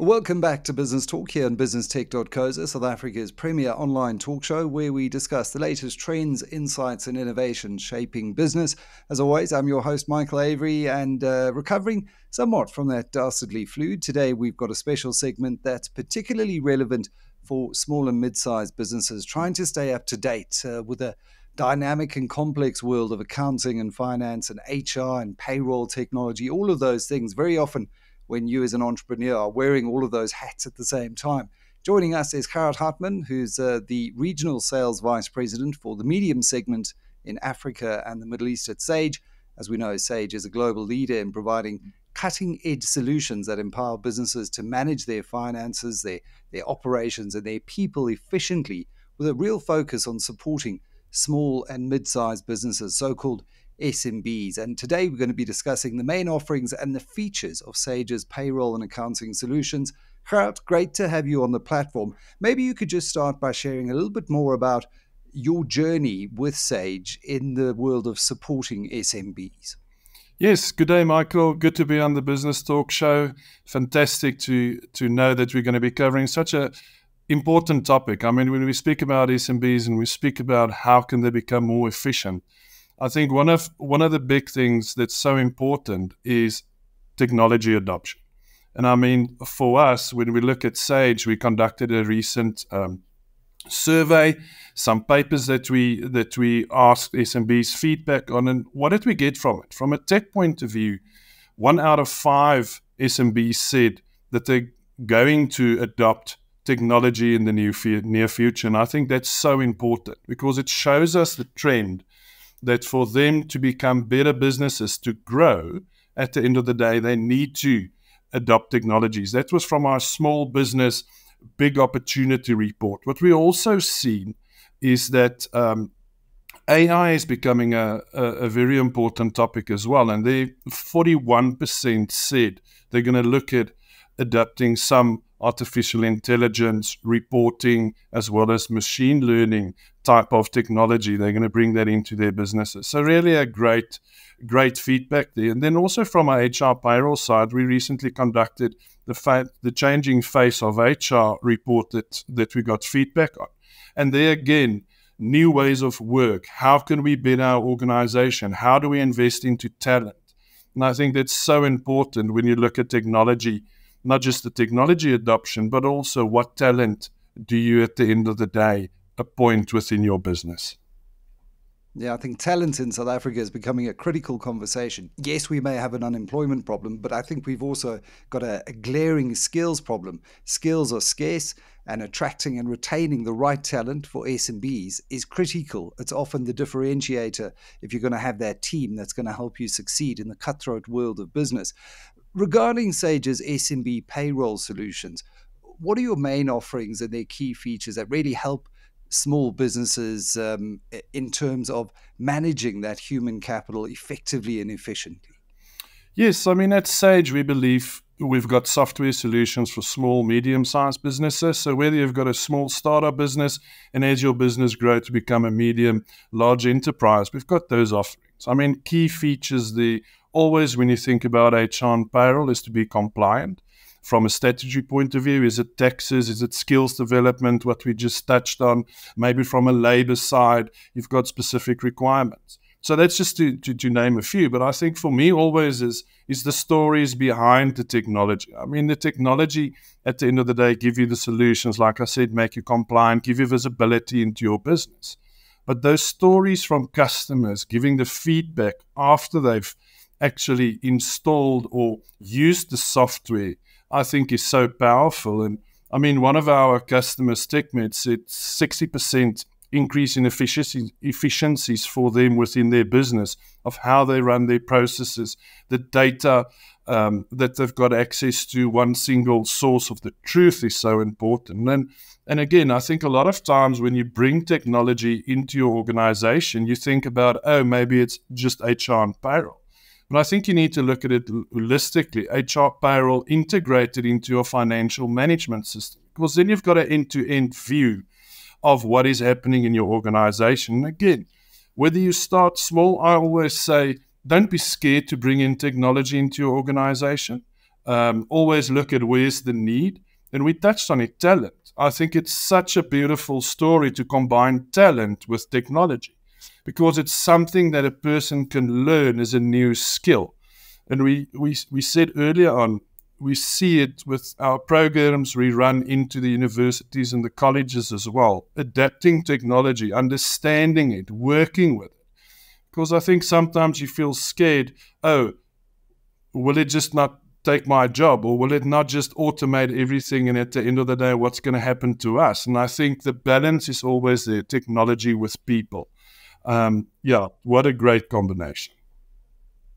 Welcome back to Business Talk here on businesstech.co.za, South Africa's premier online talk show where we discuss the latest trends, insights and innovations shaping business. As always, I'm your host, Michael Avery, and recovering somewhat from that dastardly flu. Today, we've got a special segment that's particularly relevant for small and mid-sized businesses trying to stay up to date with a dynamic and complex world of accounting and finance and HR and payroll technology, all of those things very often when you as an entrepreneur are wearing all of those hats at the same time. Joining us is Gerhard Hartman, who's the Regional Sales Vice President for the medium segment in Africa and the Middle East at Sage. As we know, Sage is a global leader in providing cutting-edge solutions that empower businesses to manage their finances, their operations and their people efficiently, with a real focus on supporting small and mid-sized businesses, so-called SMBs. And today we're going to be discussing the main offerings and the features of Sage's payroll and accounting solutions. Gerhard, great to have you on the platform. Maybe you could just start by sharing a little bit more about your journey with Sage in the world of supporting SMBs. Yes, good day, Michael. Good to be on the Business Talk show. Fantastic to know that we're going to be covering such a important topic. I mean, when we speak about SMBs and we speak about how can they become more efficient, I think one of the big things that's so important is technology adoption. And I mean, for us, when we look at Sage, we conducted a recent survey, some papers that we asked SMBs feedback on, and what did we get from it? From a tech point of view, 1 out of 5 SMBs said that they're going to adopt technology in the near future. And I think that's so important because it shows us the trend that for them to become better businesses, to grow, at the end of the day, they need to adopt technologies. That was from our small business big opportunity report. What we also see is that AI is becoming a very important topic as well. And 41% said they're going to look at adapting some artificial intelligence reporting as well as machine learning type of technology. They're going to bring that into their businesses. So really a great feedback there. And then also from our HR payroll side, we recently conducted the changing face of HR report that we got feedback on. And there again, new ways of work. How can we better our organization? How do we invest into talent? And I think that's so important when you look at technology, not just the technology adoption, but also what talent do you at the end of the day appoint within your business. Yeah, I think talent in South Africa is becoming a critical conversation. Yes, we may have an unemployment problem, but I think we've also got a glaring skills problem. Skills are scarce, and attracting and retaining the right talent for SMBs is critical. It's often the differentiator if you're going to have that team that's going to help you succeed in the cutthroat world of business. Regarding Sage's SMB payroll solutions, what are your main offerings and their key features that really help small businesses in terms of managing that human capital effectively and efficiently? Yes, I mean, at Sage, we believe we've got software solutions for small, medium-sized businesses. So whether you've got a small startup business and as your business grows to become a medium, large enterprise, we've got those offerings. I mean, key features always when you think about HR and payroll is to be compliant. From a strategy point of view, is it taxes? Is it skills development, what we just touched on? Maybe from a labor side, you've got specific requirements. So that's just to name a few. But I think for me always is the stories behind the technology. I mean, the technology at the end of the day give you the solutions, like I said, make you compliant, give you visibility into your business. But those stories from customers giving the feedback after they've actually installed or used the software, I think is so powerful. And I mean, one of our customers, TechMed, said 60% increase in efficiencies for them within their business of how they run their processes, the data that they've got access to, one single source of the truth is so important. And again, I think a lot of times when you bring technology into your organization, you think about, oh, maybe it's just HR and payroll. But I think you need to look at it holistically, HR payroll integrated into your financial management system, because then you've got an end-to-end view of what is happening in your organization. And again, whether you start small, I always say, don't be scared to bring in technology into your organization. always look at where's the need. And we touched on it, talent. I think it's such a beautiful story to combine talent with technology, because it's something that a person can learn as a new skill. And we said earlier on, we see it with our programs we run into the universities and the colleges as well, adapting technology, understanding it, working with it. Because I think sometimes you feel scared, oh, will it just not take my job, or will it not just automate everything, and at the end of the day, what's going to happen to us? And I think the balance is always there, technology with people. Yeah, what a great combination.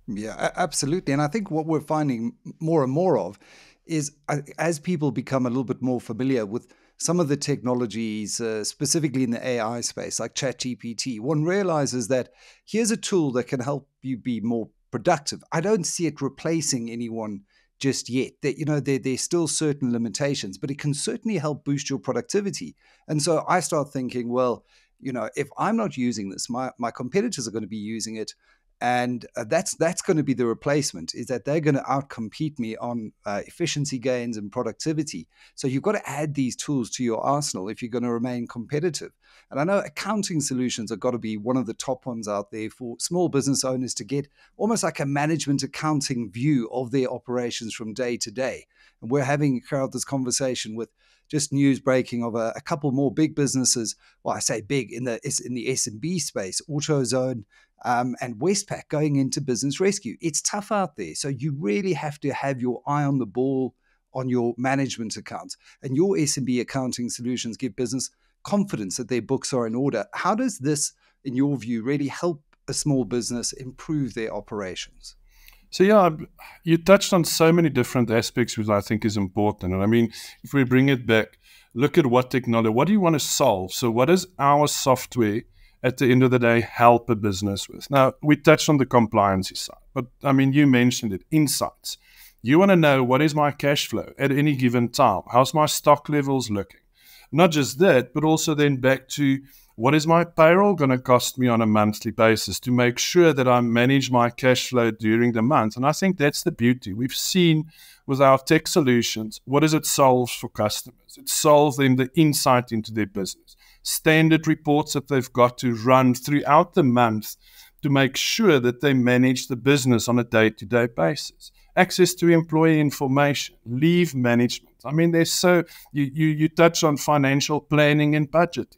Yeah, absolutely. And I think what we're finding more and more of is as people become a little bit more familiar with some of the technologies, specifically in the AI space, like ChatGPT, one realizes that here's a tool that can help you be more productive. I don't see it replacing anyone just yet. That there's still certain limitations, but it can certainly help boost your productivity. And so I start thinking, well, if I'm not using this, my competitors are going to be using it. And that's going to be the replacement, is that they're going to outcompete me on efficiency gains and productivity. So you've got to add these tools to your arsenal if you're going to remain competitive. And I know accounting solutions have got to be one of the top ones out there for small business owners to get almost like a management accounting view of their operations from day to day. And we're having this conversation with just news breaking of a couple more big businesses. Well, I say big in the SMB space, AutoZone, and Westpac going into business rescue. It's tough out there. So you really have to have your eye on the ball on your management accounts. And your SMB accounting solutions give business confidence that their books are in order. How does this, in your view, really help a small business improve their operations? So yeah, you touched on so many different aspects, which I think is important. And I mean, if we bring it back, look at what do you want to solve? So what does our software at the end of the day help a business with? Now, we touched on the compliance side, but I mean, you mentioned it, insights. You want to know, what is my cash flow at any given time? How's my stock levels looking? Not just that, but also then back to, what is my payroll going to cost me on a monthly basis to make sure that I manage my cash flow during the month? And I think that's the beauty. We've seen with our tech solutions, what does it solve for customers? It solves them the insight into their business, standard reports that they've got to run throughout the month to make sure that they manage the business on a day-to-day basis. Access to employee information, leave management. I mean, you touch on financial planning and budgeting.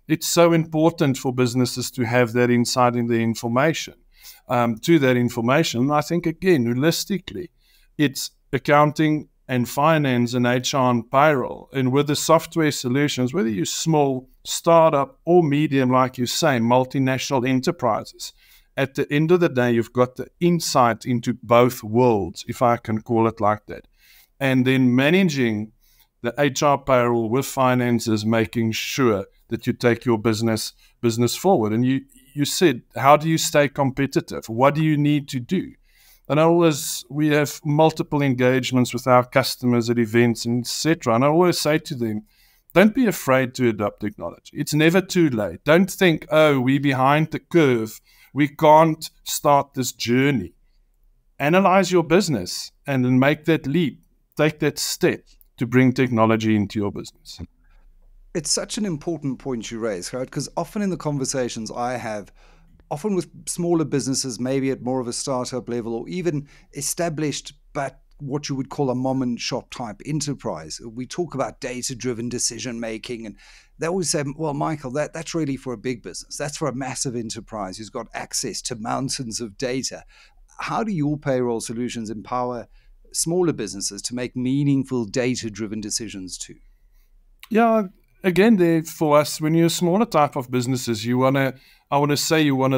It's so important for businesses to have that insight in the information, to that information. And I think, again, holistically, it's accounting and finance and HR and payroll. And with the software solutions, whether you're small, startup, or medium, like you say, multinational enterprises, at the end of the day, you've got the insight into both worlds, if I can call it like that. And then managing the HR payroll with finances, making sure that you take your business forward. And you said, how do you stay competitive? What do you need to do? And we have multiple engagements with our customers at events and etc. And I always say to them, don't be afraid to adopt technology. It's never too late. Don't think, oh, we're behind the curve, we can't start this journey. Analyze your business and then make that leap, take that step to bring technology into your business. It's such an important point you raise, right? Because often in the conversations I have, often with smaller businesses, maybe at more of a startup level, or even established, but what you would call a mom and shop type enterprise, we talk about data-driven decision making, and they always say, well, Michael, that's really for a big business. That's for a massive enterprise who's got access to mountains of data. How do your payroll solutions empower smaller businesses to make meaningful data-driven decisions too? Yeah, again, for us, when you're a smaller type of businesses, you want to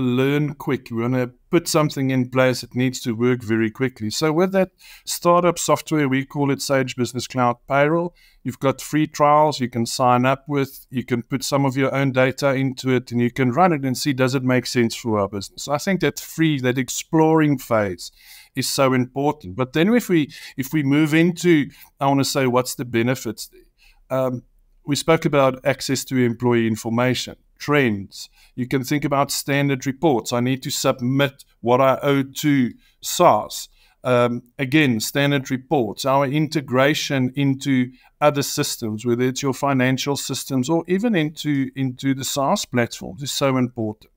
learn quick. You want to put something in place that needs to work very quickly. So with that startup software, we call it Sage Business Cloud Payroll. You've got free trials you can sign up with. You can put some of your own data into it, and you can run it and see, does it make sense for our business? So I think that exploring phase is so important. But then if we move into, I want to say, what's the benefits there? We spoke about access to employee information, trends. You can think about standard reports. I need to submit what I owe to SARS. Again, standard reports, our integration into other systems, whether it's your financial systems or even into the SaaS platforms, is so important.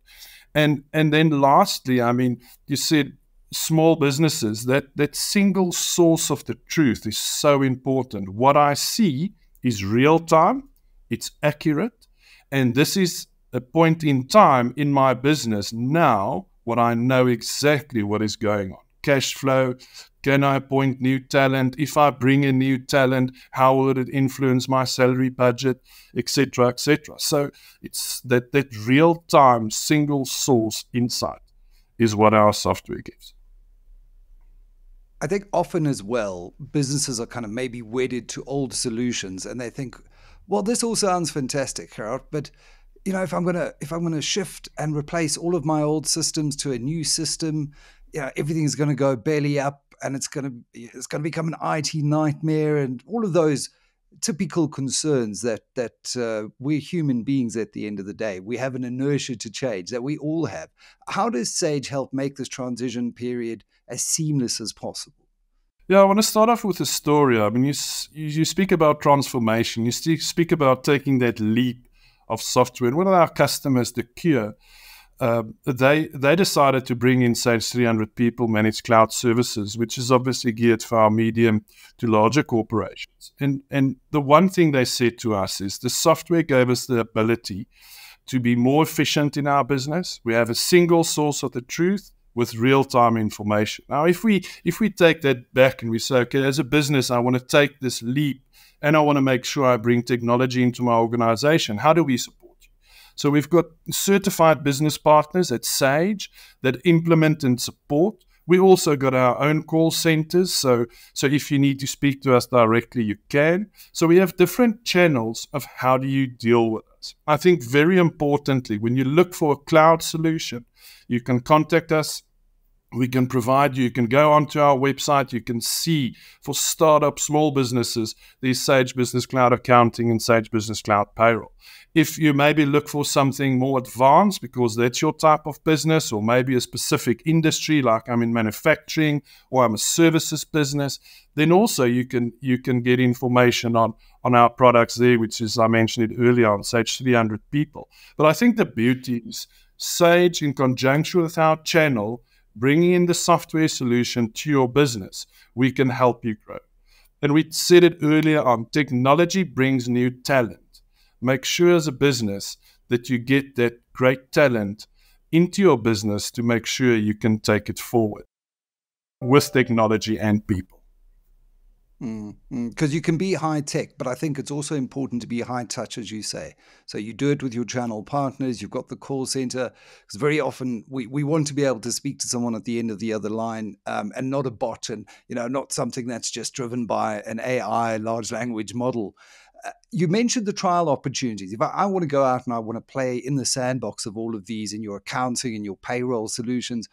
And then lastly, I mean, you said small businesses, that single source of the truth is so important. What I see is real time, it's accurate, and this is a point in time in my business now what I know exactly what is going on. Cash flow, can I appoint new talent? If I bring in new talent, how will it influence my salary budget, etc., etc. So it's that real-time single source insight is what our software gives. I think often as well, businesses are kind of maybe wedded to old solutions, and they think, well, this all sounds fantastic, Gerhard, but if I'm gonna shift and replace all of my old systems to a new system, everything's going to go belly up, and it's going to become an IT nightmare, and all of those typical concerns that we're human beings at the end of the day. We have an inertia to change that we all have. How does Sage help make this transition period as seamless as possible? Yeah, I want to start off with a story. I mean, you speak about transformation. You speak about taking that leap of software. And one of our customers, the Cure, they decided to bring in Sage 300 people managed cloud services, which is obviously geared for our medium to larger corporations. And the one thing they said to us is the software gave us the ability to be more efficient in our business. We have a single source of the truth with real-time information. Now, if we take that back and we say, okay, as a business, I want to take this leap and I want to make sure I bring technology into my organization, how do we support? So we've got certified business partners at Sage that implement and support. We also got our own call centers. So if you need to speak to us directly, you can. So we have different channels of how do you deal with us. I think very importantly, when you look for a cloud solution, you can contact us. We can provide you can go onto our website. You can see for startup small businesses, there's Sage Business Cloud Accounting and Sage Business Cloud Payroll. If you maybe look for something more advanced because that's your type of business, or maybe a specific industry, like I'm in manufacturing or I'm a services business, then also you can get information on our products there, which is, I mentioned it earlier, on Sage 300 people. But I think the beauty is Sage, in conjunction with our channel, bringing in the software solution to your business, we can help you grow. And we said it earlier on, technology brings new talent. Make sure as a business that you get that great talent into your business to make sure you can take it forward with technology and people. Because you can be high tech, but I think it's also important to be high touch, as you say. So you do it with your channel partners, you've got the call center, because very often we want to be able to speak to someone at the end of the other line, and not a bot, and not something that's just driven by an AI large language model. You mentioned the trial opportunities. If I want to go out and I want to play in the sandbox of all of these in your accounting and your payroll solutions,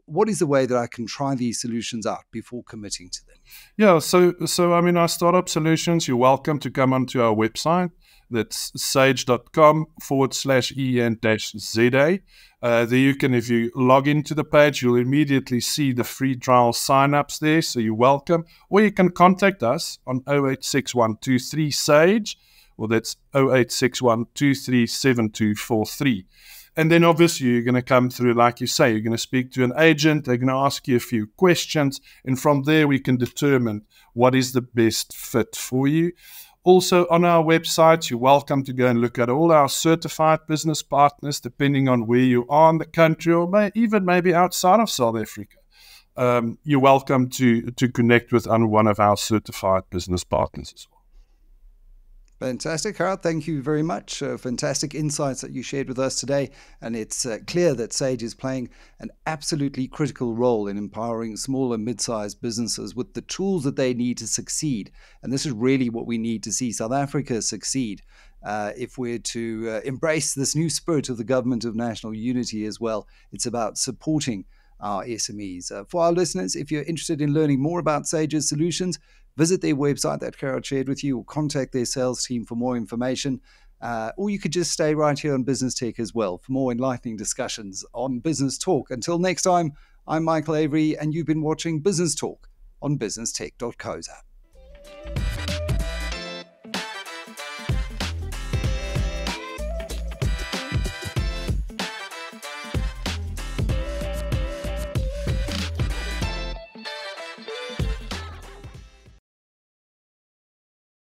what is the way that I can try these solutions out before committing to them? Yeah, so I mean, our startup solutions, you're welcome to come onto our website. That's sage.com/en-za. There you can, if you log into the page, you'll immediately see the free trial signups there. So you're welcome. Or you can contact us on 086123-SAGE, or that's 0861237243. And then obviously you're going to come through, like you say, you're going to speak to an agent. They're going to ask you a few questions. And from there, we can determine what is the best fit for you. Also, on our website, you're welcome to go and look at all our certified business partners, depending on where you are in the country, or even maybe outside of South Africa. You're welcome to connect with one of our certified business partners as well. Fantastic, Gerhard. Thank you very much. Fantastic insights that you shared with us today. And it's clear that Sage is playing an absolutely critical role in empowering small and mid-sized businesses with the tools that they need to succeed. And this is really what we need to see South Africa succeed if we're to embrace this new spirit of the government of national unity as well. It's about supporting our SMEs. For our listeners, if you're interested in learning more about Sage's solutions, visit their website that Gerhard shared with you, or contact their sales team for more information. Or you could just stay right here on Business Tech as well for more enlightening discussions on Business Talk. Until next time, I'm Michael Avery, and you've been watching Business Talk on businesstech.co.za.